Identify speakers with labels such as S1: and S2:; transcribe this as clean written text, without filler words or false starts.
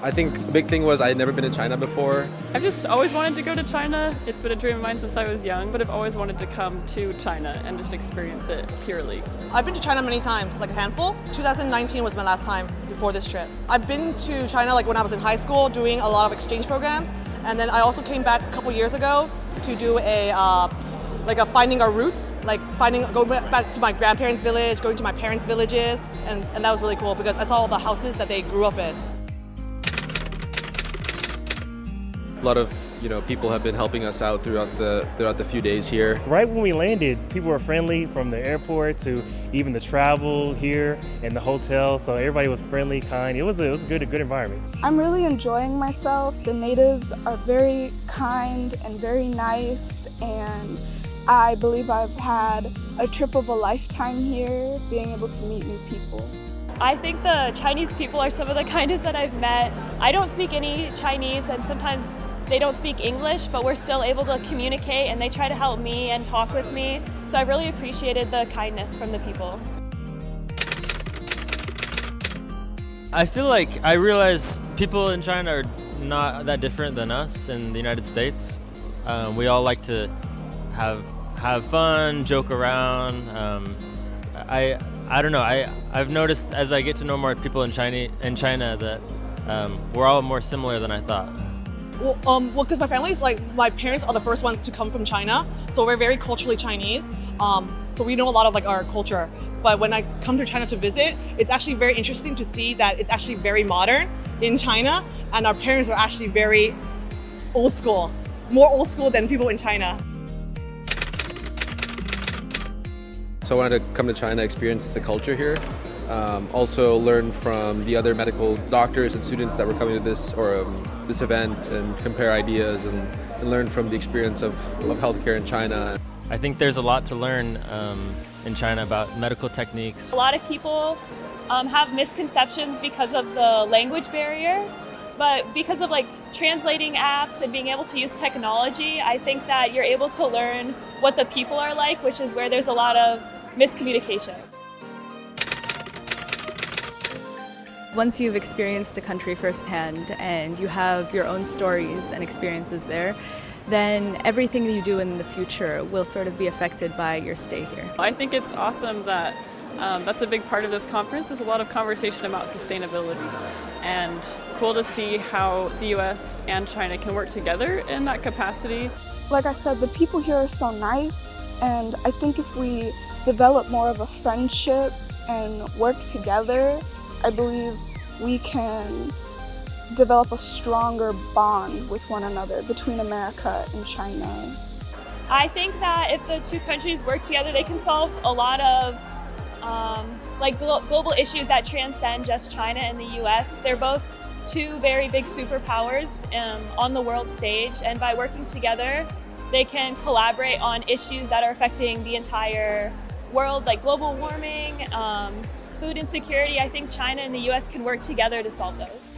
S1: I think the big thing was I had never been to China before.
S2: I've just always wanted to go to China. It's been a dream of mine since I was young, but I've always wanted to come to China and just experience it purely.
S3: I've been to China many times, like a handful. 2019 was my last time before this trip. I've been to China like when I was in high school doing a lot of exchange programs, and then I also came back a couple years ago to do a finding our roots, going back to my grandparents' village, going to my parents' villages, and that was really cool because I saw all the houses that they grew up in.
S1: A lot of people have been helping us out throughout the few days here.
S4: Right when we landed, people were friendly from the airport to even the travel here and the hotel. So everybody was friendly, kind. It was a good environment.
S5: I'm really enjoying myself. The natives are very kind and very nice, and I believe I've had a trip of a lifetime here, being able to meet new people.
S6: I think the Chinese people are some of the kindest that I've met. I don't speak any Chinese, and sometimes they don't speak English, but we're still able to communicate, and they try to help me and talk with me. So I really appreciated the kindness from the people.
S7: I feel like I realize people in China are not that different than us in the United States. We all like to have fun, joke around. I don't know. I've noticed as I get to know more people in China that we're all more similar than I thought.
S3: Well, because my family's my parents are the first ones to come from China, so we're very culturally Chinese. So we know a lot of our culture. But when I come to China to visit, it's actually very interesting to see that it's actually very modern in China, and our parents are actually very old school, more old school than people in China.
S1: So I wanted to come to China, experience the culture here. Also learn from the other medical doctors and students that were coming to this event and compare ideas and learn from the experience of healthcare in China.
S7: I think there's a lot to learn in China about medical techniques.
S6: A lot of people have misconceptions because of the language barrier, but because of translating apps and being able to use technology, I think that you're able to learn what the people are like, which is where there's a lot of miscommunication.
S8: Once you've experienced a country firsthand and you have your own stories and experiences there, then everything you do in the future will sort of be affected by your stay here.
S2: I think it's awesome that that's a big part of this conference. There's a lot of conversation about sustainability, and cool to see how the US and China can work together in that capacity.
S5: Like I said, the people here are so nice, and I think if we develop more of a friendship and work together, I believe we can develop a stronger bond with one another between America and China.
S6: I think that if the two countries work together, they can solve a lot of global issues that transcend just China and the US. They're both two very big superpowers on the world stage, and by working together, they can collaborate on issues that are affecting the entire world, like global warming, food insecurity. I think China and the US can work together to solve those.